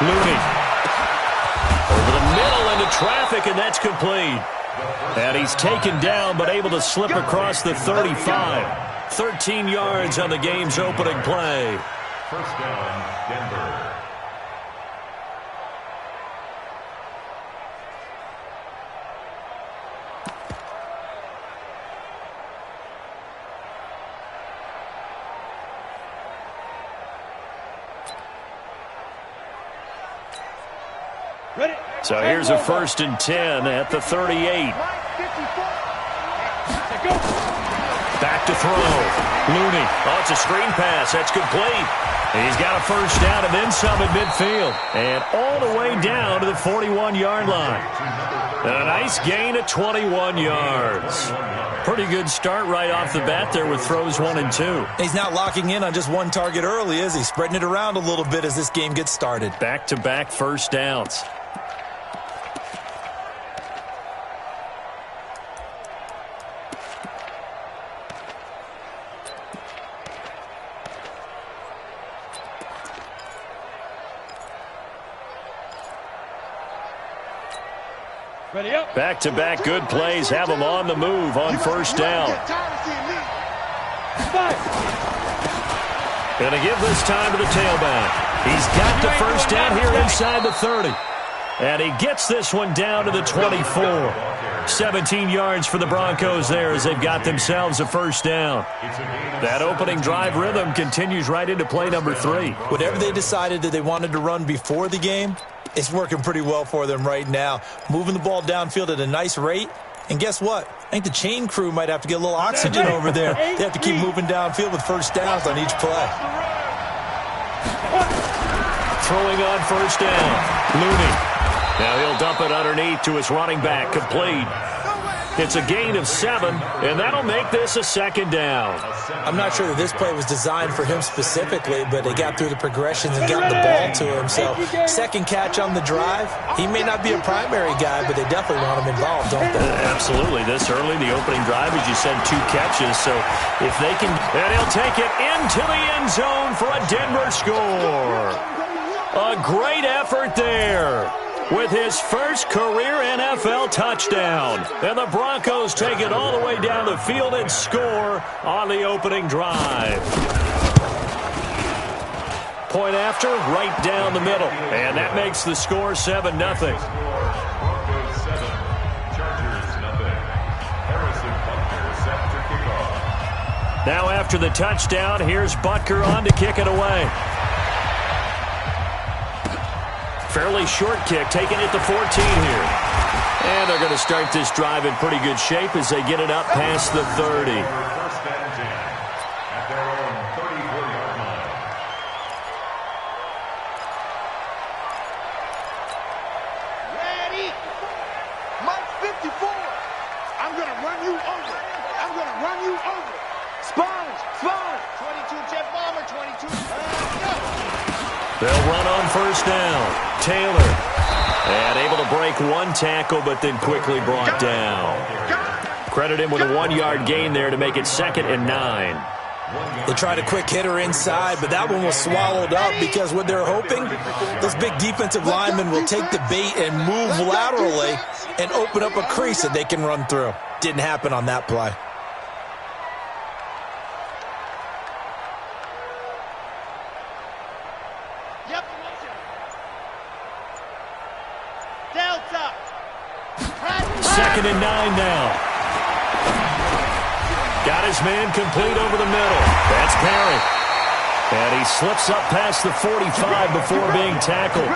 Looney. Over the middle into traffic, and that's complete. And he's taken down, but able to slip across the 35. 13 yards on the game's opening play. First down, Denver. So here's a 1st and 10 at the 38. Back to throw. Looney. Oh, it's a screen pass. That's complete. He's got a first down and then some at midfield. And all the way down to the 41-yard line. A nice gain of 21 yards. Pretty good start right off the bat there with throws 1 and 2. He's not locking in on just one target early, is he? Spreading it around a little bit as this game gets started. Back-to-back first downs. Back-to-back good plays have him on the move on first down. Going to give this time to the tailback. He's got the first down here inside the 30. And he gets this one down to the 24. 17 yards for the Broncos there as they've got themselves a first down. That opening drive rhythm continues right into play number 3. Whatever they decided that they wanted to run before the game, it's working pretty well for them right now. Moving the ball downfield at a nice rate. And guess what? I think the chain crew might have to get a little oxygen over there. They have to keep moving downfield with first downs on each play. Throwing on first down. Looney. Now he'll dump it underneath to his running back. Complete. It's a gain of 7, and that'll make this a second down. I'm not sure that this play was designed for him specifically, but they got through the progressions and got the ball to him. So second catch on the drive. He may not be a primary guy, but they definitely want him involved, don't they? Absolutely. This early, the opening drive, as you said, 2 catches. So if they can, and he'll take it into the end zone for a Denver score. A great effort there with his first career NFL touchdown. And the Broncos take it all the way down the field and score on the opening drive. Point after, right down the middle. And that makes the score 7-0. Broncos 7, Chargers 0. Harrison Butker set to kick off. Now after the touchdown, here's Butker on to kick it away. Fairly short kick, taking it to 14 here. And they're going to start this drive in pretty good shape as they get it up past the 30. First and 10 at their own 34-yard line. Ready? Mike 54. I'm going to run you over. I'm going to run you over. Sponge. 22 jet bomber, 22. Go. They'll run on first down. Taylor. And able to break one tackle, but then quickly brought down. Credit him with a 1-yard gain there to make it 2nd and 9. They tried a quick hitter inside, but that one was swallowed up because what they're hoping, those big defensive linemen will take the bait and move laterally and open up a crease that they can run through. Didn't happen on that play. Second and 9 now. Got his man complete over the middle. That's Perry. And he slips up past the 45 before being tackled.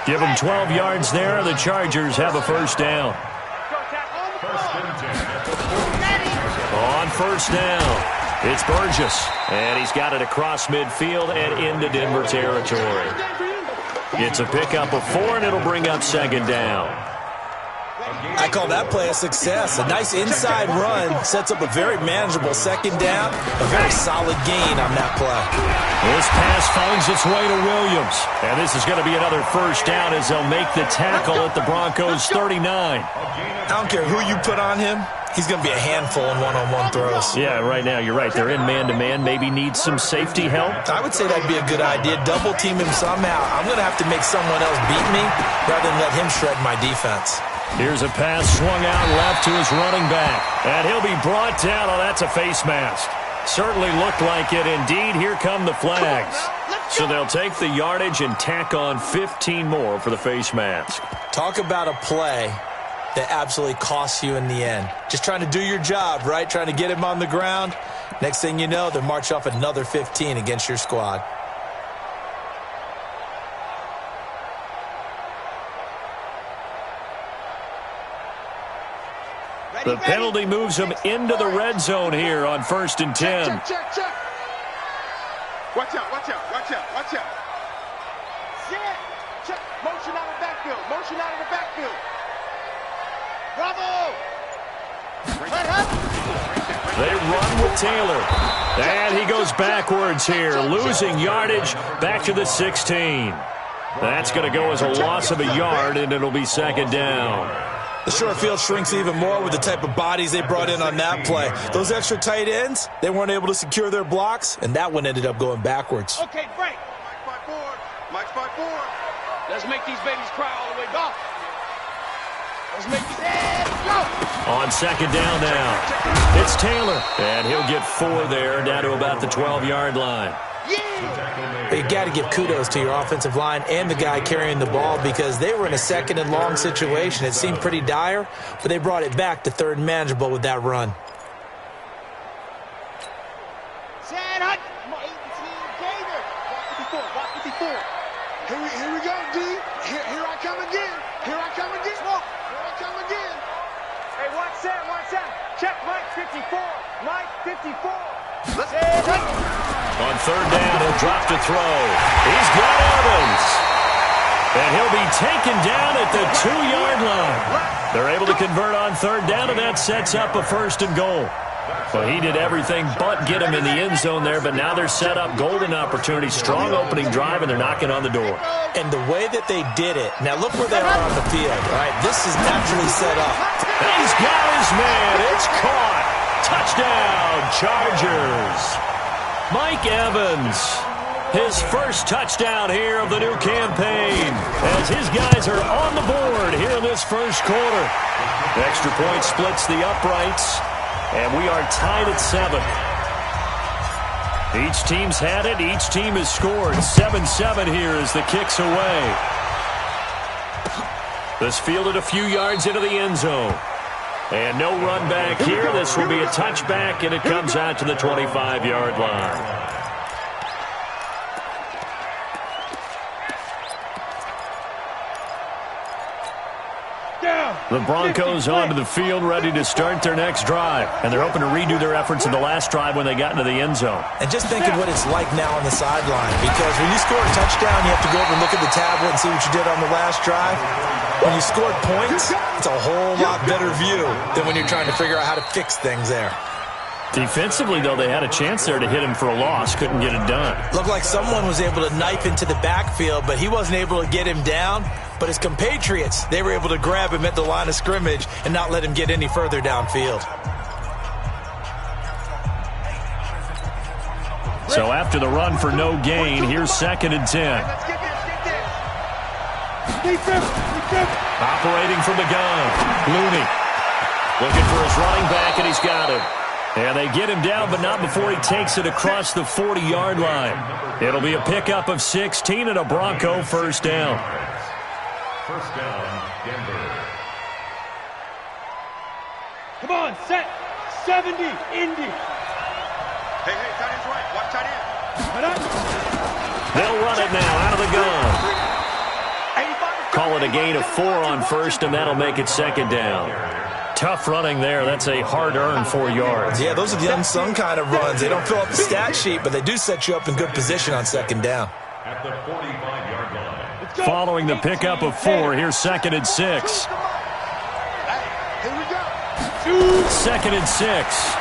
Give him 12 yards there. The Chargers have a first down. On first down, it's Burgess. And he's got it across midfield and into Denver territory. It's a pickup of 4, and it'll bring up second down. I call that play a success. A nice inside run sets up a very manageable second down. A very solid gain on that play. This pass finds its way to Williams. And this is going to be another first down as they'll make the tackle at the Broncos 39. I don't care who you put on him. He's going to be a handful in one-on-one throws. Yeah, right now, you're right. They're in man-to-man. Maybe need some safety help. I would say that'd be a good idea. Double team him somehow. I'm going to have to make someone else beat me rather than let him shred my defense. Here's a pass swung out left to his running back. And he'll be brought down. Oh, that's a face mask. Certainly looked like it. Indeed, here come the flags. So they'll take the yardage and tack on 15 more for the face mask. Talk about a play that absolutely costs you in the end. Just trying to do your job, right? Trying to get him on the ground. Next thing you know, they'll march off another 15 against your squad. The penalty moves him into the red zone here on 1st and 10. Check. Watch out. Check. Motion out of the backfield. Bravo! They run with Taylor. And he goes backwards here, losing yardage back to the 16. That's going to go as a loss of a yard, and it'll be 2nd down. The short field shrinks even more with the type of bodies they brought in on that play. Those extra tight ends, they weren't able to secure their blocks, and that one ended up going backwards. Okay, break. Mike's 5-4. Let's make these babies cry all the way back. Let's make these heads go. On 2nd down now, it's Taylor. And he'll get 4 there, down to about the 12-yard line. But you got to give kudos to your offensive line and the guy carrying the ball because they were in a 2nd and long situation. It seemed pretty dire, but they brought it back to 3rd and manageable with that run. Block 54. Here we go, D. Here I come again. Hey, watch that. Check Mike 54. Let's On 3rd down, he'll drop to throw. He's got Evans. And he'll be taken down at the 2-yard line. They're able to convert on 3rd down, and that sets up a 1st and goal. Well, he did everything but get him in the end zone there, but now they're set up golden opportunity, strong opening drive, and they're knocking on the door. And the way that they did it, now look where they are on the field, right? This is naturally set up. And he's got his man. It's caught. Touchdown, Chargers. Mike Evans, his first touchdown here of the new campaign, as his guys are on the board here in this first quarter. Extra point splits the uprights, and we are tied at 7. Each team's had it. Each team has scored. 7-7 here as the kick's away. This fielded a few yards into the end zone. And no run back here. This will be a touchback, and it comes out to the 25-yard line. The Broncos onto the field, ready to start their next drive. And they're hoping to redo their efforts in the last drive when they got into the end zone. And just think of what it's like now on the sideline. Because when you score a touchdown, you have to go over and look at the tablet and see what you did on the last drive. When you scored points, it's a whole lot better view than when you're trying to figure out how to fix things there. Defensively, though, they had a chance there to hit him for a loss. Couldn't get it done. Looked like someone was able to knife into the backfield, but he wasn't able to get him down. But his compatriots, they were able to grab him at the line of scrimmage and not let him get any further downfield. So after the run for no gain, here's 2nd and 10. Operating from the gun, Looney. Looking for his running back, and he's got him. And they get him down, but not before he takes it across the 40-yard line. It'll be a pickup of 16 and a Bronco first down. First down, Denver. Come on, set. 70, Indy. Hey, tight end's right. Watch tight end. They'll run it now out of the gun. Call it a gain of 4 on first, and that'll make it 2nd down. Tough running there. That's a hard-earned 4 yards. Yeah, those are the unsung kind of runs. They don't fill up the stat sheet, but they do set you up in good position on 2nd down. At the 45-yard line. Following the pickup of 4, here's 2nd and 6. Here we go. 2nd and 6.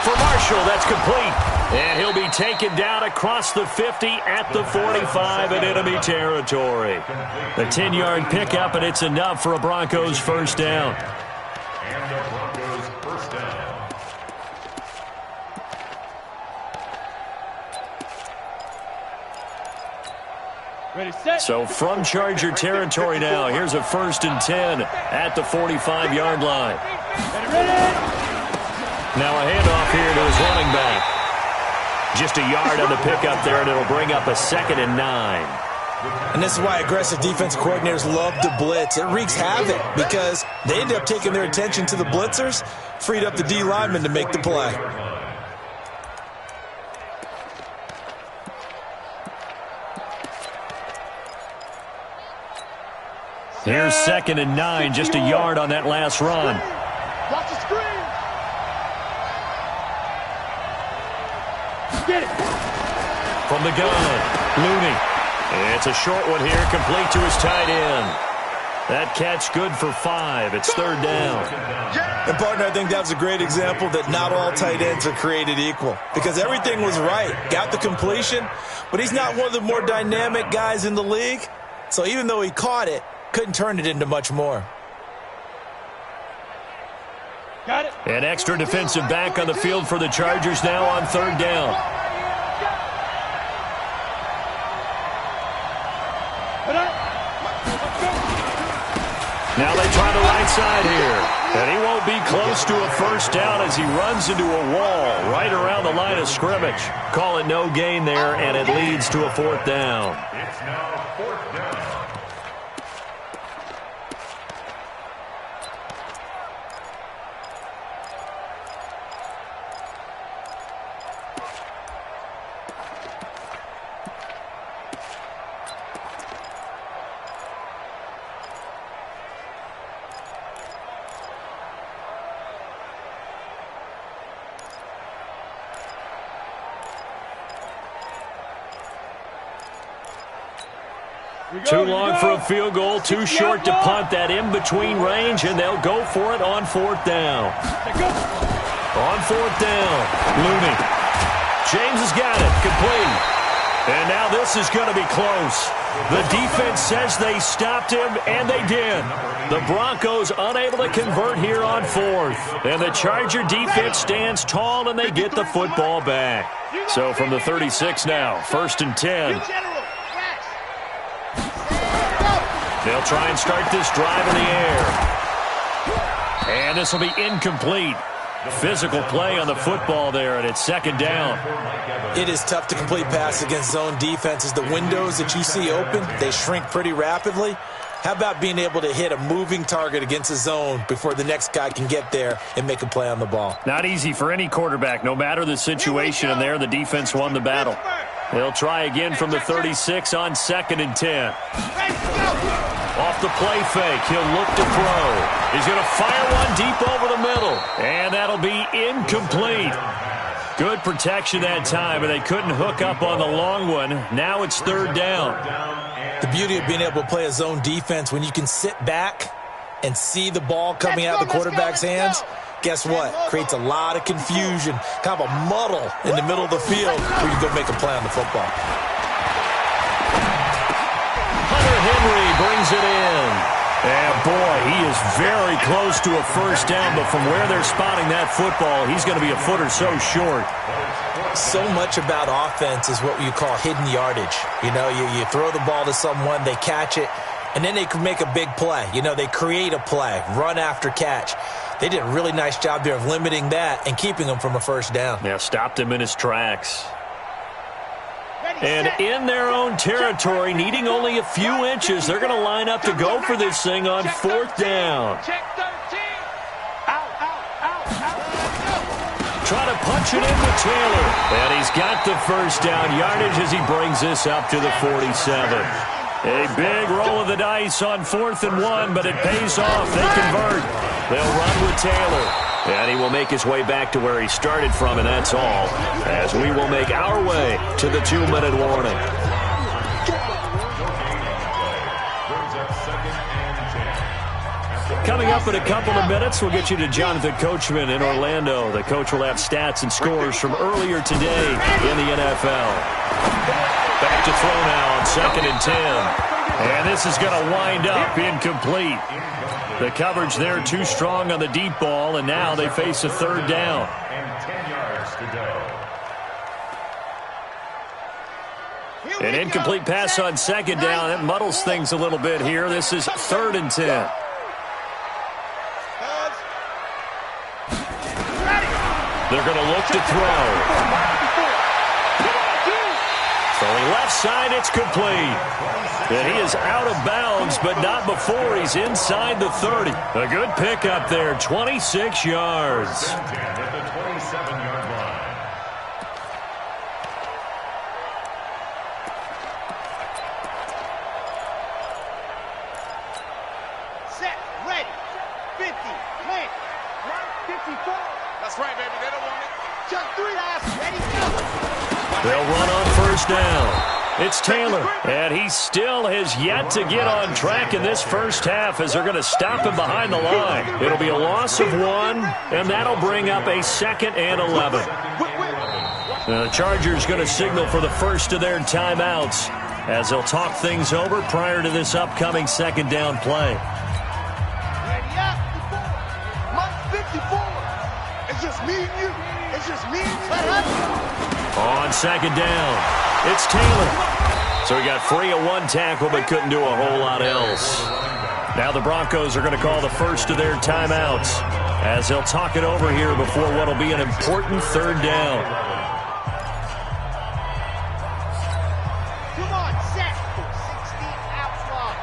For Marshall, that's complete. And he'll be taken down across the 50 at the 45 in enemy territory. The 10-yard pickup, and it's enough for a Broncos first down. And the Broncos first down. Ready, set. So from Charger territory now, here's a 1st and 10 at the 45-yard line. Now a handoff here to his running back. Just a yard on the pickup there, and it'll bring up a 2nd and 9. And this is why aggressive defense coordinators love to blitz. It wreaks havoc because they end up taking their attention to the blitzers, freed up the D lineman to make the play. Here's 2nd and 9, just a yard on that last run. Watch the screen. Get it. From the gun, Looney. It's a short one here, complete to his tight end. That catch good for 5. It's 3rd down. And, partner, I think that's a great example that not all tight ends are created equal because everything was right. Got the completion, but he's not one of the more dynamic guys in the league. So even though he caught it, couldn't turn it into much more. Got it. An extra defensive back on the field for the Chargers now on 3rd down. Now they try the right side here. And he won't be close to a 1st down as he runs into a wall right around the line of scrimmage. Call it no gain there, and it leads to a 4th down. It's now 4th down. Too long for a field goal, too short to punt. That in-between range, and they'll go for it on 4th down. On 4th down, Looney. James has got it, complete. And now this is going to be close. The defense says they stopped him, and they did. The Broncos unable to convert here on 4th. And the Charger defense stands tall, and they get the football back. So from the 36 now, 1st and 10. They'll try and start this drive in the air. And this will be incomplete. Physical play on the football there, and it's 2nd down. It is tough to complete passes against zone defenses. The windows that you see open, they shrink pretty rapidly. How about being able to hit a moving target against a zone before the next guy can get there and make a play on the ball? Not easy for any quarterback, no matter the situation, and there the defense won the battle. They'll try again from the 36 on 2nd and 10. Off the play fake, he'll look to throw. He's going to fire one deep over the middle, and that'll be incomplete. Good protection that time, and they couldn't hook up on the long one. Now it's 3rd down. The beauty of being able to play a zone defense when you can sit back and see the ball coming out of the quarterback's hands, guess what? Creates a lot of confusion, kind of a muddle in the middle of the field where you go make a play on the football. Henry brings it in. And boy, he is very close to a 1st down, but from where they're spotting that football, he's going to be a foot or so short. So much about offense is what you call hidden yardage. You know, you throw the ball to someone, they catch it, and then they can make a big play. You know, they create a play, run after catch. They did a really nice job there of limiting that and keeping him from a 1st down. Yeah, stopped him in his tracks. And in their own territory, needing only a few inches, they're going to line up to go for this thing on 4th down. Trying to punch it in with Taylor. And he's got the 1st down yardage as he brings this up to the 47. A big roll of the dice on 4th and 1, but it pays off. They convert. They'll run with Taylor. And he will make his way back to where he started from, and that's all, as we will make our way to the 2-minute warning. Coming up in a couple of minutes, we'll get you to Jonathan Coachman in Orlando. The coach will have stats and scores from earlier today in the NFL. Back to throw now on 2nd and 10. And this is going to wind up incomplete. The coverage there too strong on the deep ball, and now they face a third down. And 10 yards to go. An incomplete pass on second down. That muddles things a little bit here. This is 3rd and 10. They're going to look to throw. Throwing left side, it's complete. And he is out of bounds, but not before he's inside the 30. A good pickup there, 26 yards. At the 27-yard line. Set, ready, 50, plant, 54. That's right, baby, they don't want it. Just 3 eyes, ready, go. They'll run on first down. It's Taylor, and he still has yet to get on track in this first half as they're going to stop him behind the line. It'll be a loss of 1, and that'll bring up a 2nd and 11. The Chargers going to signal for the first of their timeouts as they'll talk things over prior to this upcoming 2nd down play. Ready up, Mike 54. It's just me and you. It's just me and you. On 2nd down, it's Taylor. So he got free of 1 tackle but couldn't do a whole lot else. Now the Broncos are going to call the first of their timeouts as they'll talk it over here before what will be an important 3rd down. Come on, set. 60 outside.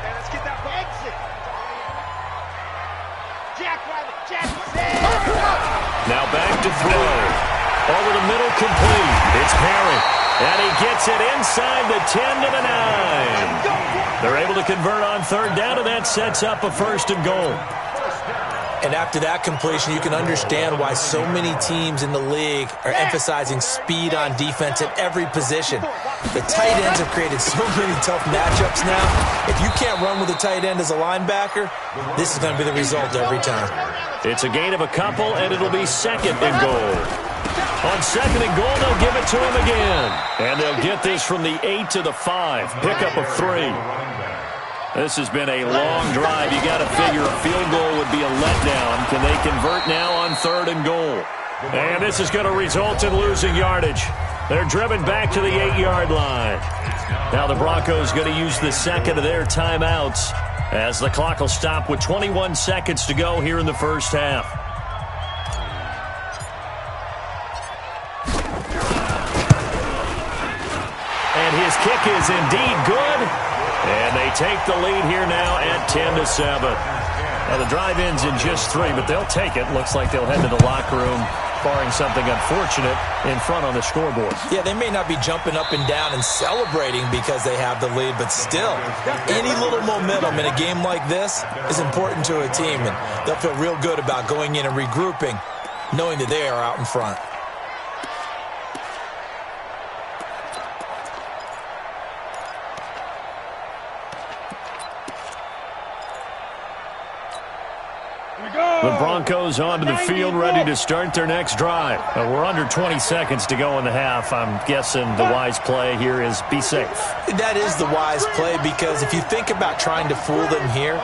And let's get that exit. Jackrabbit, Jack. Now back to throw. Over the middle, complete. It's Perry. And he gets it inside the 10 to the 9. They're able to convert on 3rd down, and that sets up a 1st and goal. And after that completion, you can understand why so many teams in the league are emphasizing speed on defense at every position. The tight ends have created so many tough matchups now. If you can't run with a tight end as a linebacker, this is going to be the result every time. It's a gain of a couple, and it'll be 2nd and goal. On 2nd and goal, they'll give it to him again. And they'll get this from the 8 to the 5. Pickup of 3. This has been a long drive. You got to figure a field goal would be a letdown. Can they convert now on 3rd and goal? And this is going to result in losing yardage. They're driven back to the 8-yard line. Now the Broncos going to use the 2nd of their timeouts as the clock will stop with 21 seconds to go here in the first half. His kick is indeed good, and they take the lead here now at 10-7. Now the drive ends in just 3, but they'll take it. Looks like they'll head to the locker room, barring something unfortunate in front on the scoreboard. Yeah, they may not be jumping up and down and celebrating because they have the lead, but still, any little momentum in a game like this is important to a team, and they'll feel real good about going in and regrouping, knowing that they are out in front. The Broncos onto the field, ready to start their next drive. We're under 20 seconds to go in the half. I'm guessing the wise play here is be safe. That is the wise play, because if you think about trying to fool them here,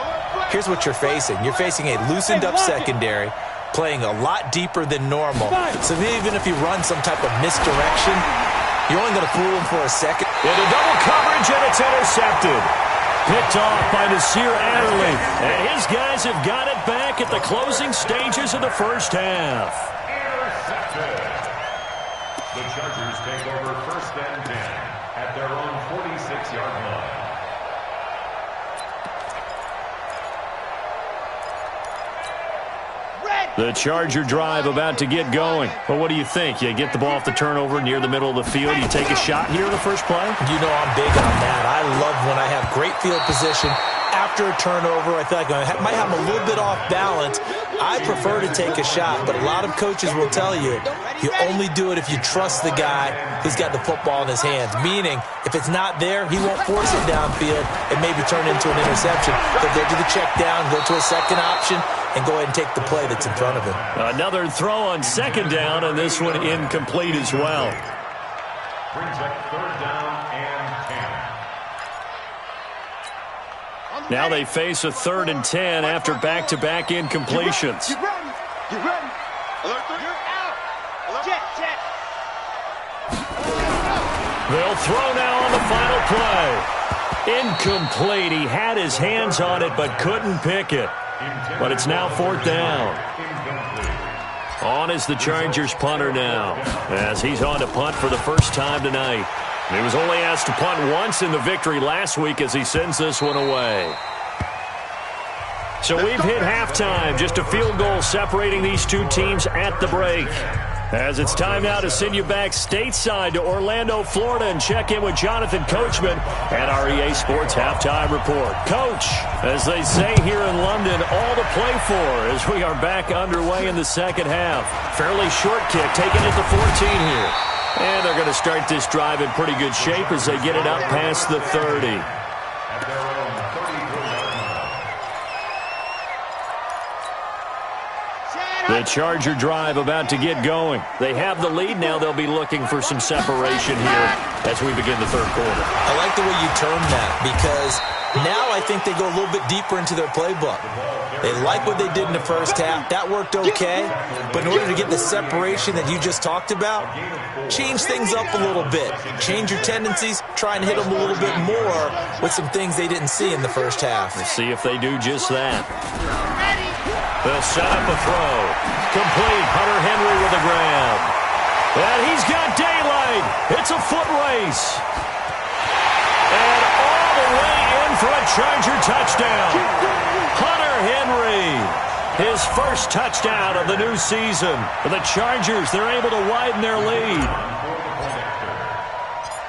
here's what you're facing. You're facing a loosened-up secondary, playing a lot deeper than normal. So even if you run some type of misdirection, you're only going to fool them for a second. Into double coverage, and it's intercepted. Picked off by Nasir Adderley. And his guys have got it back at the closing stages of the first half. Intercepted. The Chargers take over 1st and 10 at their own 46-yard line. The Charger drive about to get going. But what do you think? You get the ball off the turnover near the middle of the field. You take a shot here in the first play? You know I'm big on that. I love when I have great field position. After a turnover, I feel like I might have a little bit off balance. I prefer to take a shot, but a lot of coaches will tell you, you only do it if you trust the guy who's got the football in his hands. Meaning, if it's not there, he won't force it downfield and maybe turn into an interception. He'll go to the check down, go to a second option, and go ahead and take the play that's in front of him. Another throw on 2nd down, and this one incomplete as well. Brings up 3rd down and 10. Now they face a 3rd and 10 after back-to-back incompletions. Get ready. Get ready. Alert, you're out. Alert. Check. They'll throw now on the final play. Incomplete. He had his hands on it but couldn't pick it. But it's now 4th down. On is the Chargers punter now, as he's on to punt for the first time tonight. He was only asked to punt once in the victory last week as he sends this one away. So we've hit halftime, just a field goal separating these two teams at the break. As it's time now to send you back stateside to Orlando, Florida, and check in with Jonathan Coachman at our EA Sports Halftime Report. Coach, as they say here in London, all to play for as we are back underway in the second half. Fairly short kick, taken at the 14 here. And they're going to start this drive in pretty good shape as they get it up past the 30. At their own 33-yard line. The Charger drive about to get going. They have the lead now. They'll be looking for some separation here as we begin the third quarter. I like the way you term that because now I think they go a little bit deeper into their playbook. They like what they did in the first half. That worked okay. But in order to get the separation that you just talked about, change things up a little bit. Change your tendencies. Try and hit them a little bit more with some things they didn't see in the first half. Let's see if they do just that. They'll set up a throw. Complete. Hunter Henry with a grab. And he's got daylight. It's a foot race. And all the way in for a Charger touchdown. Hunter Henry, his first touchdown of the new season. For the Chargers, they're able to widen their lead.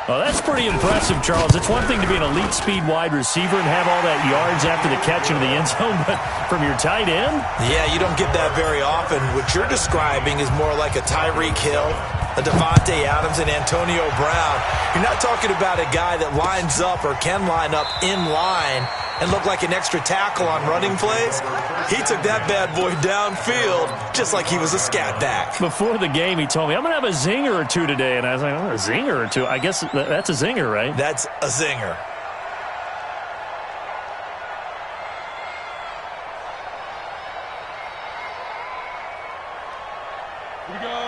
Oh, that's pretty impressive, Charles. It's one thing to be an elite speed wide receiver and have all that yards after the catch into the end zone, but from your tight end? Yeah, you don't get that very often. What you're describing is more like a Tyreek Hill, a Devontae Adams, and Antonio Brown. You're not talking about a guy that lines up or can line up in line and look like an extra tackle on running plays. He took that bad boy downfield just like he was a scat back. Before the game, he told me, I'm going to have a zinger or two today. And I was like, oh, a zinger or two? I guess that's a zinger, right? That's a zinger.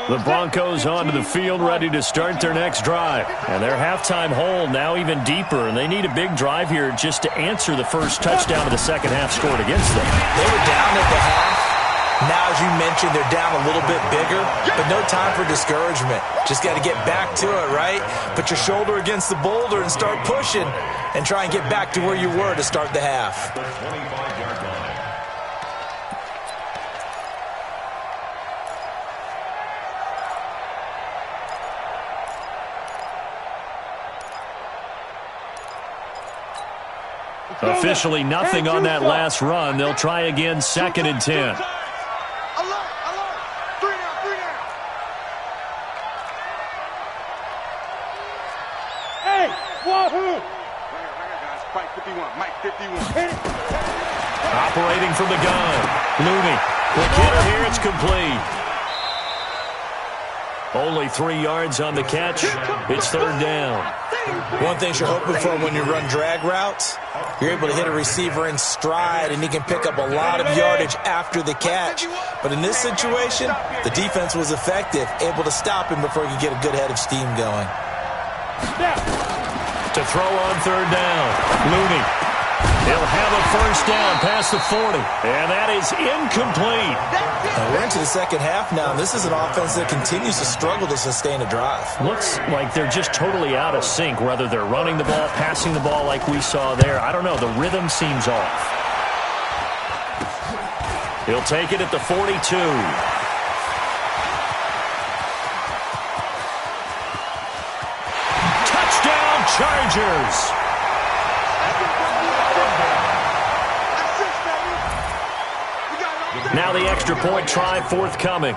The Broncos onto the field, ready to start their next drive. And their halftime hole now even deeper, and they need a big drive here just to answer the first touchdown of the second half scored against them. They were down at the half. Now, as you mentioned, they're down a little bit bigger, but no time for discouragement. Just got to get back to it, right? Put your shoulder against the boulder and start pushing and try and get back to where you were to start the half. The 25-yard line. Officially nothing on that last run. They'll try again, 2nd and 10. Alert, alert. 3 down, 3 down. Hey, wahoo. Guys, Mike 51, Mike 51. Operating from the gun. Looney. Quick hitter here, it's complete. Only 3 yards on the catch. It's 3rd down. One thing you're hoping for when you run drag routes, you're able to hit a receiver in stride and he can pick up a lot of yardage after the catch. But in this situation, the defense was effective, able to stop him before he could get a good head of steam going. To throw on 3rd down. Looney. He'll have a first down past the 40. And that is incomplete. We're into the second half now. This is an offense that continues to struggle to sustain a drive. Looks like they're just totally out of sync, whether they're running the ball, passing the ball like we saw there. I don't know. The rhythm seems off. He'll take it at the 42. Touchdown, Chargers. Now the extra point try forthcoming.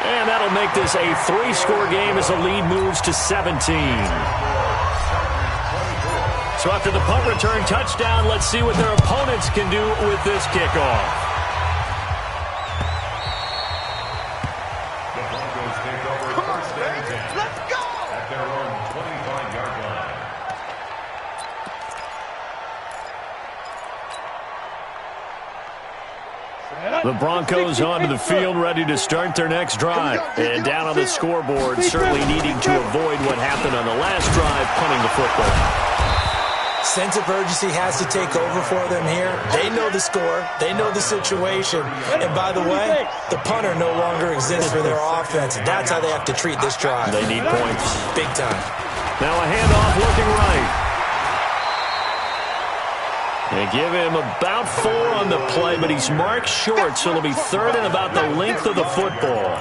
And that'll make this a 3-score game as the lead moves to 17. So after the punt return touchdown, let's see what their opponents can do with this kickoff. The Broncos take over first and 10. Let's go! At their own 25-yard line. The Broncos onto the field, ready to start their next drive. And down on the scoreboard, certainly needing to avoid what happened on the last drive, punting the football. Sense of urgency has to take over for them here. They know the score. They know the situation. And by the way, the punter no longer exists for their offense. That's how they have to treat this drive. They need points. Big time. Now a handoff looking right. They give him about 4 on the play, but he's marked short, so it'll be 3rd and about the length of the football.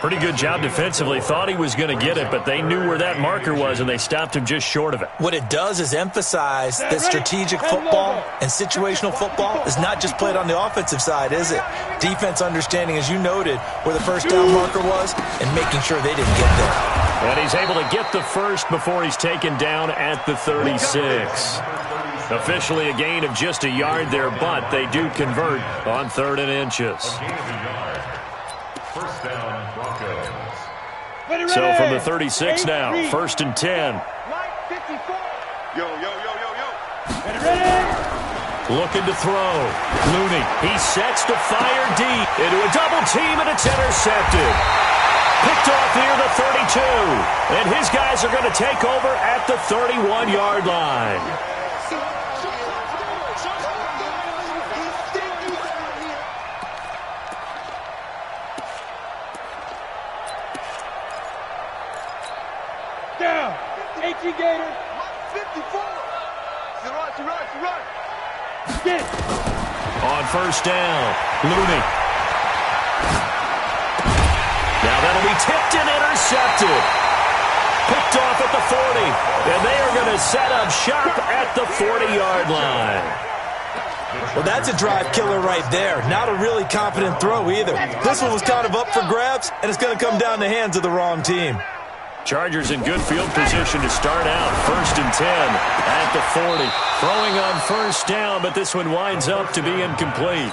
Pretty good job defensively. Thought he was going to get it, but they knew where that marker was, and they stopped him just short of it. What it does is emphasize that strategic football and situational football is not just played on the offensive side, is it? Defense understanding, as you noted, where the first down marker was and making sure they didn't get there. And he's able to get the first before he's taken down at the 36. Officially a gain of just a yard there, but they do convert on 3rd and inches. First down, Broncos. So from the 36 now, 1st and 10. Looking to throw. Looney, he sets to fire deep into a double team, and it's intercepted. Picked off near the 32. And his guys are going to take over at the 31-yard line. Down. Gator. 54. Run. Get it. On 1st down, Looney. Now that'll be tipped and intercepted. Picked off at the 40. And they are going to set up shop at the 40-yard line. Well, that's a drive killer right there. Not a really confident throw either. This one was kind of up for grabs, and it's going to come down the hands of the wrong team. Chargers in good field position to start out. 1st and 10 at the 40. Throwing on 1st down, but this one winds up to be incomplete.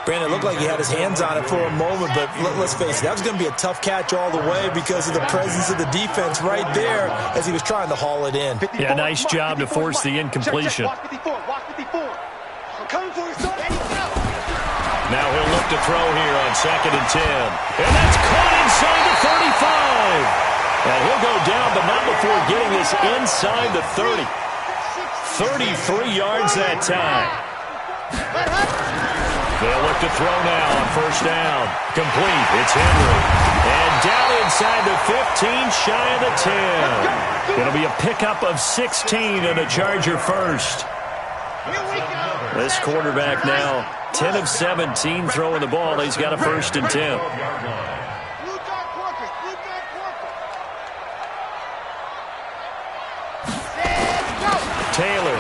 Brandon, it looked like he had his hands on it for a moment, but let's face it, that was going to be a tough catch all the way because of the presence of the defense right there as he was trying to haul it in. Yeah, nice job to force the incompletion. Now he'll look to throw here on 2nd and 10. And that's caught inside the 35. And he'll go down, but not before getting this inside the 30. 33 yards that time. They'll look to throw now on 1st down. Complete. It's Henry. And down inside the 15, shy of the 10. It'll be a pickup of 16 and a Charger first. This quarterback now, 10 of 17 throwing the ball. He's got a 1st and 10. Taylor.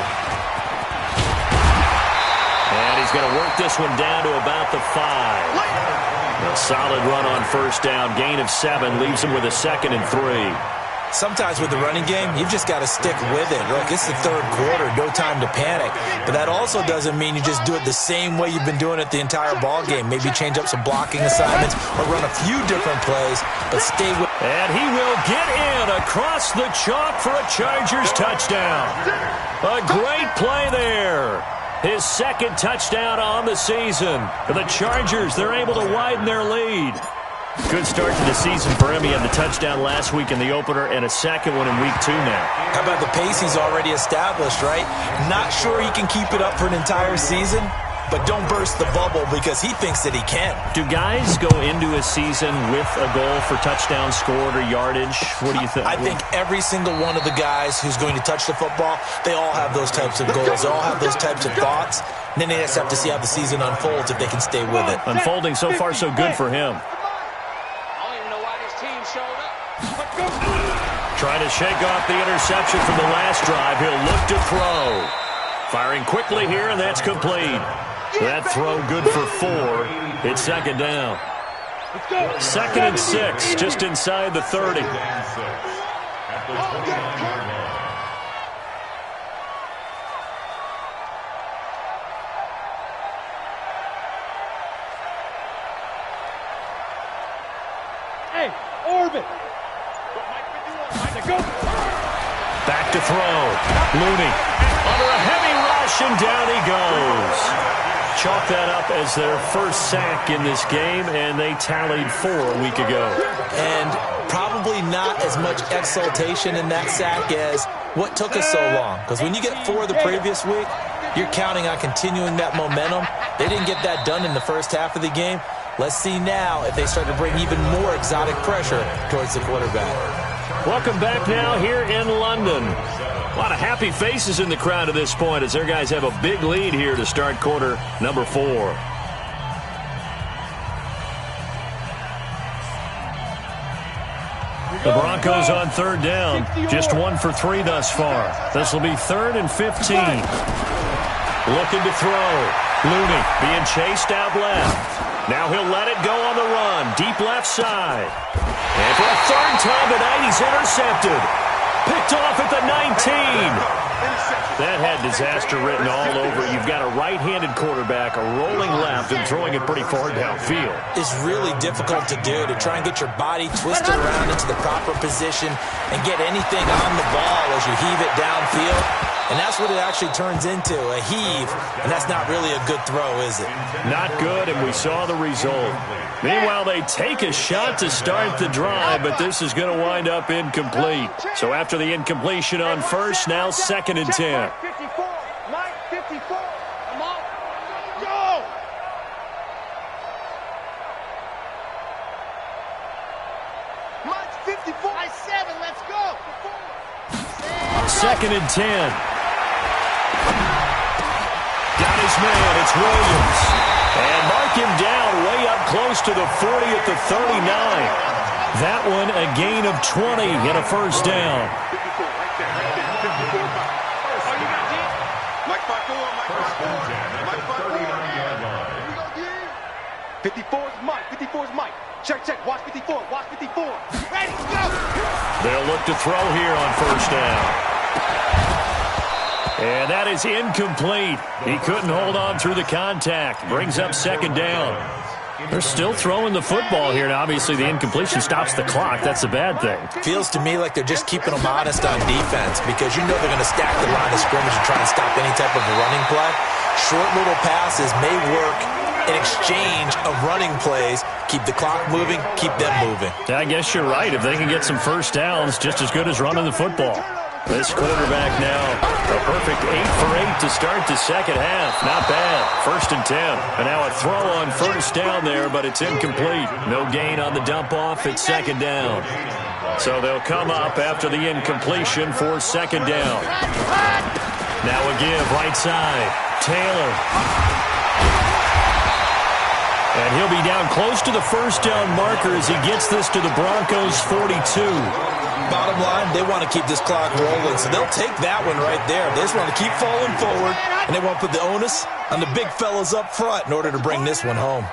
And he's going to work this one down to about the 5. A solid run on 1st down. Gain of 7 leaves him with a 2nd and 3. Sometimes with the running game, you've just got to stick with it. Look, it's the 3rd quarter, no time to panic. But that also doesn't mean you just do it the same way you've been doing it the entire ball game. Maybe change up some blocking assignments or run a few different plays, but stay with it. And he will get in across the chalk for a Chargers touchdown. A great play there. His 2nd touchdown on the season. For the Chargers, they're able to widen their lead. Good start to the season for him. He had the touchdown last week in the opener and a 2nd one in week 2 now. How about the pace he's already established, right? Not sure he can keep it up for an entire season, but don't burst the bubble because he thinks that he can. Do guys go into a season with a goal for touchdown scored or yardage? What do you think? I think every single one of the guys who's going to touch the football, they all have those types of goals. They all have those types of thoughts. And then they just have to see how the season unfolds if they can stay with it. Unfolding so far so good for him. Trying to shake off the interception from the last drive. He'll look to throw. Firing quickly here, and that's complete. That throw good for 4. It's 2nd down. 2nd and 6, just inside the 30. Hey, Orbit. Back to throw. Looney under a heavy rush, and down he goes. chalk that up as their first sack in this game, and they tallied 4 a week ago. And probably not as much exultation in that sack as what took us so long. Because when you get 4 the previous week, you're counting on continuing that momentum. They didn't get that done in the first half of the game. Let's see now if they start to bring even more exotic pressure towards the quarterback. Welcome back now here in London. A lot of happy faces in the crowd at this point as their guys have a big lead here to start quarter number 4. The Broncos on 3rd down. Just 1 for 3 thus far. This will be 3rd and 15. Looking to throw. Looney being chased out left. Now he'll let it go on the run. Deep left side. And for a 3rd time tonight, he's intercepted. Picked off at the 19. That had disaster written all over. You've got a right-handed quarterback, a rolling left, and throwing it pretty far downfield. It's really difficult to do, to try and get your body twisted around into the proper position and get anything on the ball as you heave it downfield. And that's what it actually turns into, a heave. And that's not really a good throw, is it? Not good, and we saw the result. Meanwhile, they take a shot to start the drive, but this is going to wind up incomplete. So after the incompletion on first, now 2nd and 10. 54, Mike, 54. Come on. Go! Mike, 54. I 7, let's go. 2nd and 10. Got his man, it's Williams. And mark him down way up close to the 40 at the 39. That one a gain of 20 and a first down. 54's Mike. 54's Mike. Check, check. Watch 54. Watch 54. Ready, go! They'll look to throw here on first down. And that is incomplete. He couldn't hold on through the contact. Brings up 2nd down. They're still throwing the football here, and obviously the incompletion stops the clock. That's a bad thing. Feels to me like they're just keeping them honest on defense because you know they're going to stack the line of scrimmage and try and stop any type of a running play. Short little passes may work in exchange of running plays. Keep the clock moving, keep them moving. I guess you're right. If they can get some first downs, just as good as running the football. This quarterback now, a perfect 8 for 8 to start the second half. Not bad. 1st and 10. And now a throw on first down there, but it's incomplete. No gain on the dump off at 2nd down. So they'll come up after the incompletion for 2nd down. Now a give right side. Taylor. And he'll be down close to the first down marker as he gets this to the Broncos 42. Bottom line, they want to keep this clock rolling, so they'll take that one right there. They just want to keep falling forward, and they want to put the onus on the big fellas up front in order to bring this one home.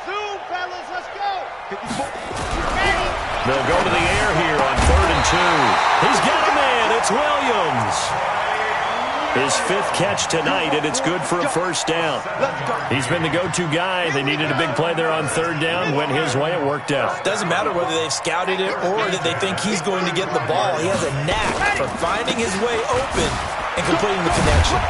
Zoom, fellas, let's go. 54. They'll go to the air here on 3rd and 2. He's got a man. It's Williams. His 5th catch tonight, and it's good for a first down. He's been the go-to guy. They needed a big play there on 3rd down. Went his way. It worked out. Doesn't matter whether they've scouted it or that they think he's going to get the ball. He has a knack for finding his way open and completing the connection.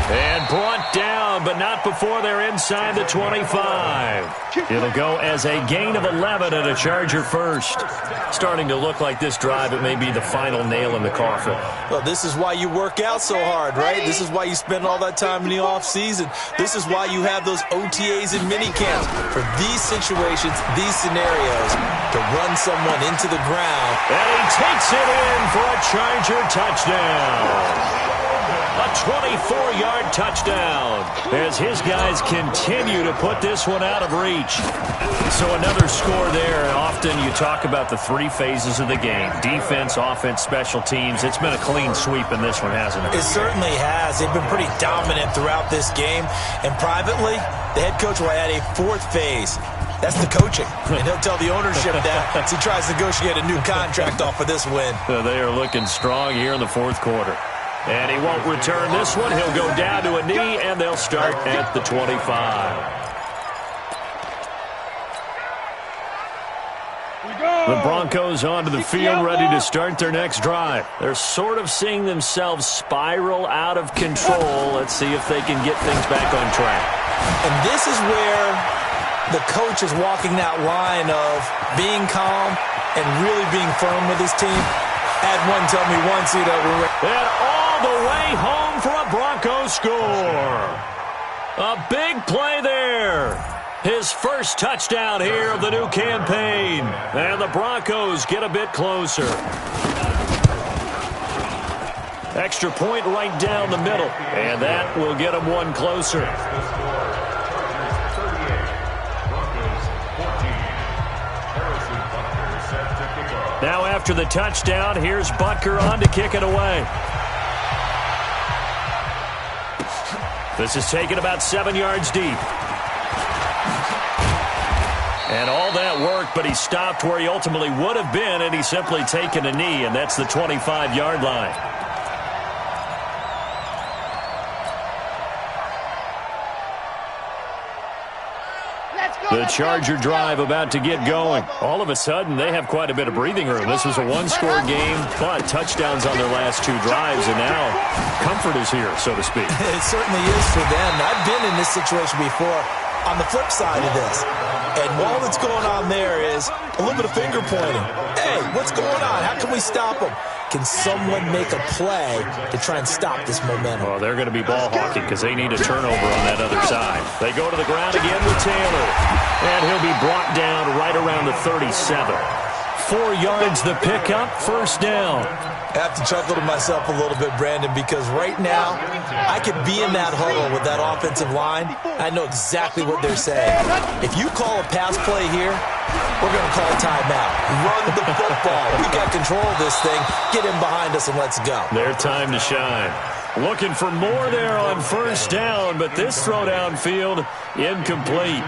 And brought down, but not before they're inside the 25. It'll go as a gain of 11 and a Charger first. Starting to look like this drive, it may be the final nail in the coffin. Well, this is why you work out so hard, right? This is why you spend all that time in the offseason. This is why you have those OTAs and mini camps for these situations, these scenarios, to run someone into the ground. And he takes it in for a Charger touchdown. A 24-yard touchdown as his guys continue to put this one out of reach. So another score there. Often you talk about the 3 phases of the game. Defense, offense, special teams. It's been a clean sweep in this one, hasn't it? It certainly has. They've been pretty dominant throughout this game. And privately, the head coach will add a 4th phase. That's the coaching. And he'll tell the ownership that as he tries to negotiate a new contract off of this win. They are looking strong here in the 4th quarter. And he won't return this one. He'll go down to a knee, and they'll start at the 25. The Broncos onto the field, ready to start their next drive. They're sort of seeing themselves spiral out of control. Let's see if they can get things back on track. And this is where the coach is walking that line of being calm and really being firm with his team. Had one tell me once, and all the way home for a Broncos score. A big play there. His first touchdown here of the new campaign. And the Broncos get a bit closer. Extra point right down the middle. And that will get them one closer. Now after the touchdown, here's Butker on to kick it away. This is taken about 7 yards deep. And all that worked, but he stopped where he ultimately would have been, and he's simply taken a knee, and that's the 25-yard line. The Charger drive about to get going. All of a sudden, they have quite a bit of breathing room. This was a one-score game, but touchdowns on their last 2 drives, and now comfort is here, so to speak. It certainly is for them. I've been in this situation before on the flip side of this. And all that's going on there is a little bit of finger pointing. Hey, what's going on? How can we stop them? Can someone make a play to try and stop this momentum? Well, they're going to be ball hawking because they need a turnover on that other side. They go to the ground again with Taylor. And he'll be brought down right around the 37. 4 yards the pickup, first down. I have to chuckle to myself a little bit, Brandon, because right now I could be in that huddle with that offensive line. I know exactly what they're saying. If you call a pass play here, we're going to call a timeout. Run the football. We got control of this thing. Get in behind us and let's go. Their time to shine. Looking for more there on first down, but this throw downfield, incomplete.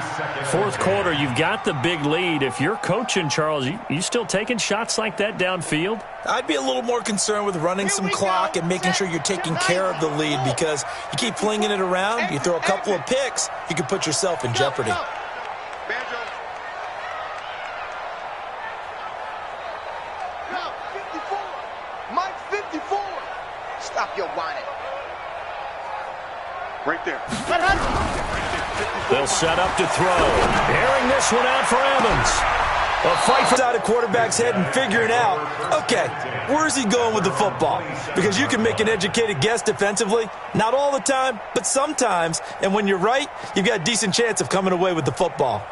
Fourth quarter, you've got the big lead. If you're coaching, Charles, you still taking shots like that downfield? I'd be a little more concerned with running some clock and making sure you're taking care of the lead, because you keep flinging it around, you throw a couple of picks, you can put yourself in jeopardy. Stop your whining. Right there. They'll set up to throw. Airing this one out for Evans. A fight for out of quarterback's head and figuring out, okay, where's he going with the football? Because you can make an educated guess defensively. Not all the time, but sometimes. And when you're right, you've got a decent chance of coming away with the football.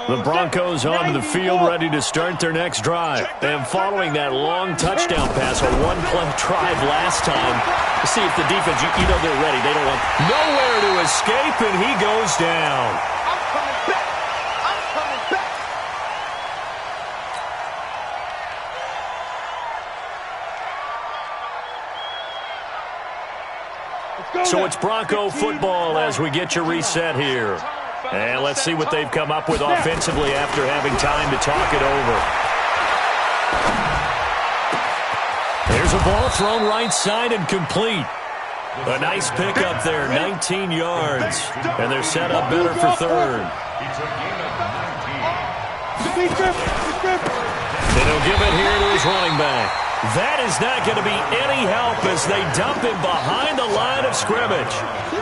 The Broncos onto the field, ready to start their next drive. And following that long touchdown pass, a one-play drive last time, to see if the defense, you know they're ready. They don't want nowhere to escape, and he goes down. I'm coming back. I'm coming back. So it's Bronco football as we get you reset here. And let's see what they've come up with offensively after having time to talk it over. There's a ball thrown right side and complete. A nice pickup there, 19 yards. And they're set up better for third. And he'll give it here to his running back. That is not going to be any help as they dump him behind the line of scrimmage.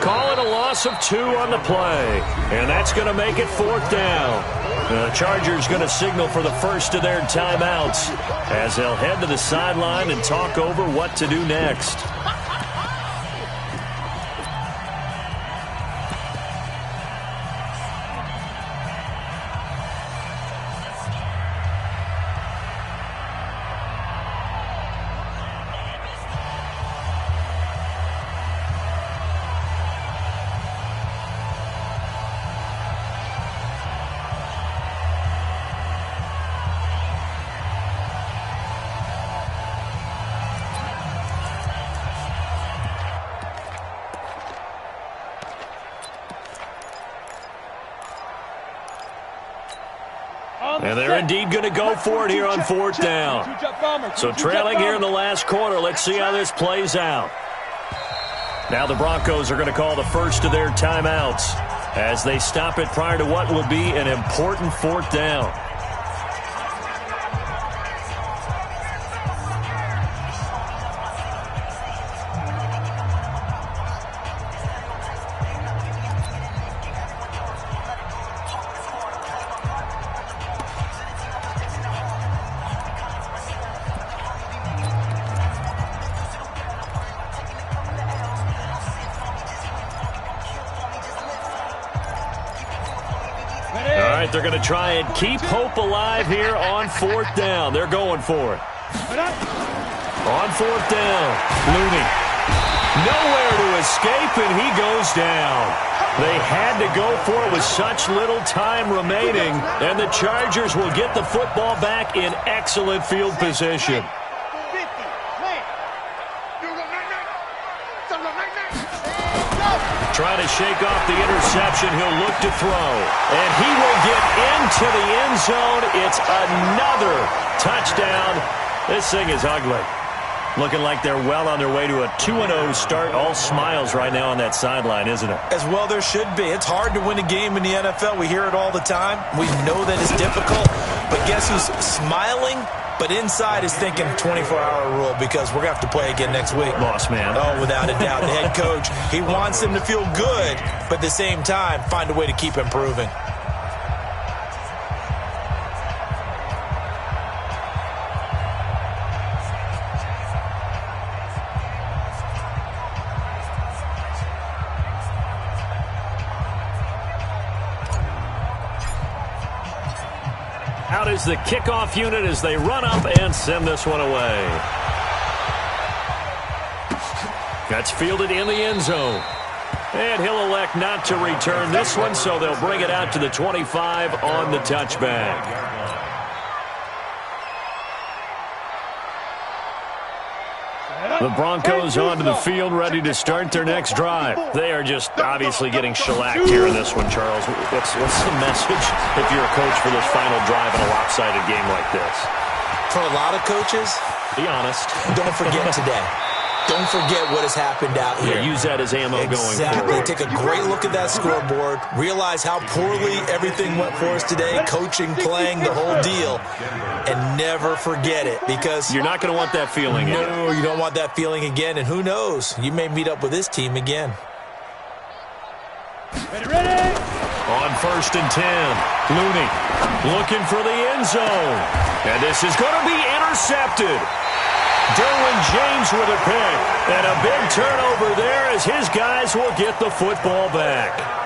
Call it a loss of 2 on the play. And that's going to make it 4th down. The Chargers going to signal for the first of their timeouts as they'll head to the sideline and talk over what to do next. And they're indeed going to go for it here on fourth down. So trailing here in the last quarter. Let's see how this plays out. Now the Broncos are going to call the first of their timeouts as they stop it prior to what will be an important fourth down. They're going to try and keep hope alive here on fourth down. They're going for it. On fourth down, Looney. Nowhere to escape, and he goes down. They had to go for it with such little time remaining, and the Chargers will get the football back in excellent field position. Trying to shake off the interception. He'll look to throw. And he will get into the end zone. It's another touchdown. This thing is ugly. Looking like they're well on their way to a 2-0 start. All smiles right now on that sideline, isn't it? As well there should be. It's hard to win a game in the NFL. We hear it all the time. We know that it's difficult. But guess who's smiling? But inside is thinking 24-hour rule because we're going to have to play again next week. Lost man. Oh, without a doubt. The head coach, he wants them to feel good, but at the same time, find a way to keep improving. Out is the kickoff unit as they run up and send this one away. That's fielded in the end zone. And he'll elect not to return this one, so they'll bring it out to the 25 on the touchback. The Broncos onto the field, ready to start their next drive. They are just obviously getting shellacked here in this one, Charles. What's the message if you're a coach for this final drive in a lopsided game like this? For a lot of coaches, be honest. Don't forget today. Don't forget what has happened out here. Yeah, use that as ammo going forward. Exactly. Take a great look at that scoreboard. Realize how poorly everything went for us today. Coaching, playing, the whole deal. And never forget it because you're not going to want that feeling again. No, you don't want that feeling again. And who knows? You may meet up with this team again. Ready? On 1st and 10. Looney looking for the end zone. And this is going to be intercepted. Derwin James with a pick. And a big turnover there as his guys will get the football back.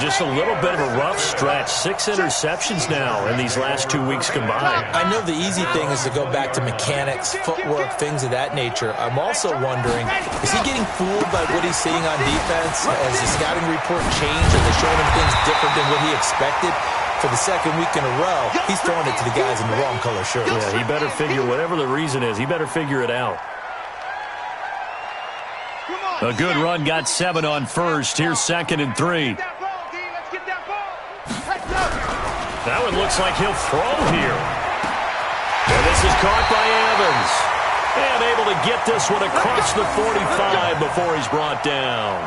Just a little bit of a rough stretch. 6 interceptions now in these last 2 weeks combined. I know the easy thing is to go back to mechanics, footwork, things of that nature. I'm also wondering, is he getting fooled by what he's seeing on defense? Has the scouting report changed? Are they showing him things different than what he expected? For the second week in a row, he's throwing it to the guys in the wrong color shirt. Yeah, he better figure, whatever the reason is, he better figure it out. A good run, got 7 on 1st. Here's 2nd and 3. That one looks like he'll throw here. And this is caught by Evans. And able to get this one across the 45 before he's brought down.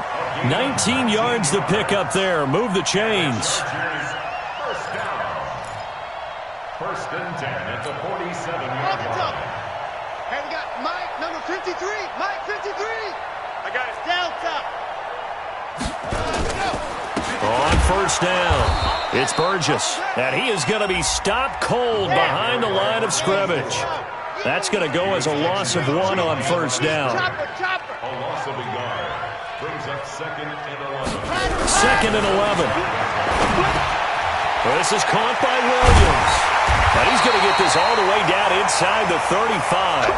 19 yards to pick up there. Move the chains. First and 10 at the 47-yard line. Hey, we got Mike, number 53. Mike, 53. I got it. Delta. On 1st down, it's Burgess. And he is going to be stopped cold behind the line of scrimmage. That's going to go as a loss of 1 on 1st down. A loss of a yard. Brings up 2nd and 11. 2nd and 11. This is caught by Williams. And he's going to get this all the way down inside the 35.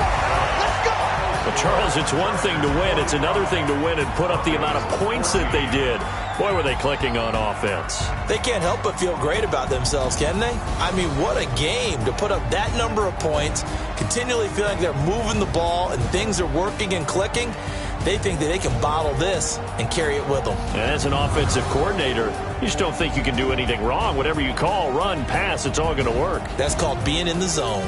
But Charles, it's one thing to win. It's another thing to win and put up the amount of points that they did. Boy, were they clicking on offense. They can't help but feel great about themselves, can they? I mean, what a game to put up that number of points, continually feeling like they're moving the ball and things are working and clicking. They think that they can bottle this and carry it with them. And as an offensive coordinator, you just don't think you can do anything wrong. Whatever you call, run, pass, it's all going to work. That's called being in the zone.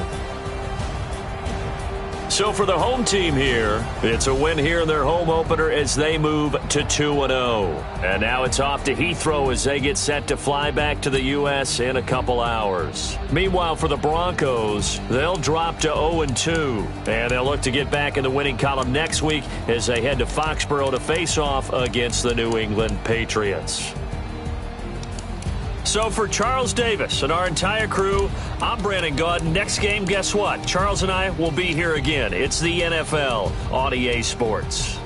So for the home team here, it's a win here in their home opener as they move to 2-0. And now it's off to Heathrow as they get set to fly back to the U.S. in a couple hours. Meanwhile, for the Broncos, they'll drop to 0-2. And they'll look to get back in the winning column next week as they head to Foxborough to face off against the New England Patriots. So for Charles Davis and our entire crew, I'm Brandon Gaudin. Next game, guess what? Charles and I will be here again. It's the NFL on EA Sports.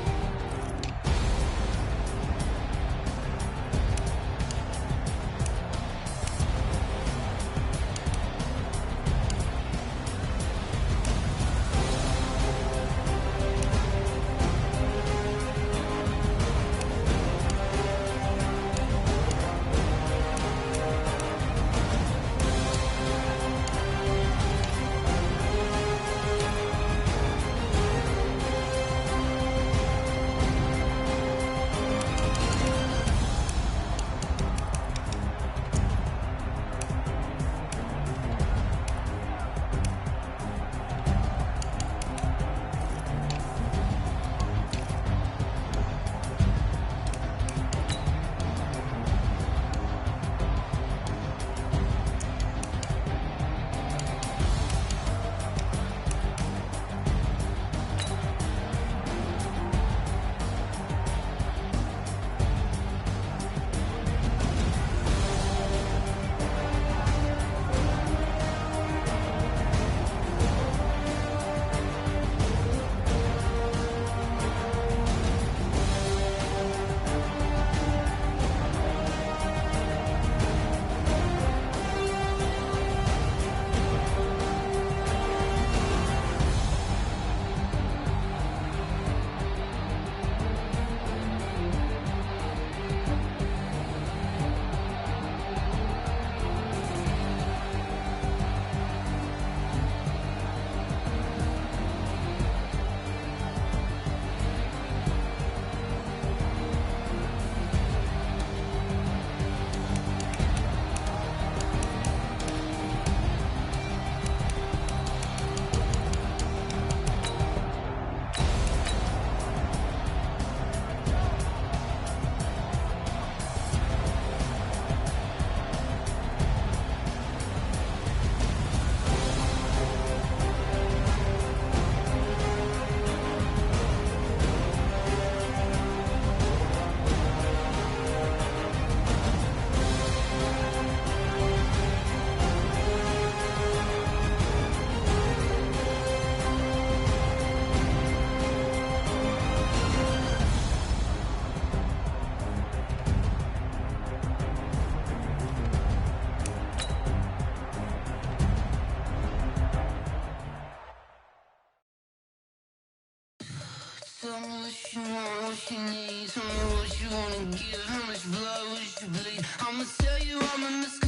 Tell me what you want, what you need. Tell me what you wanna give, how much blood would you bleed? I'ma tell you I'm a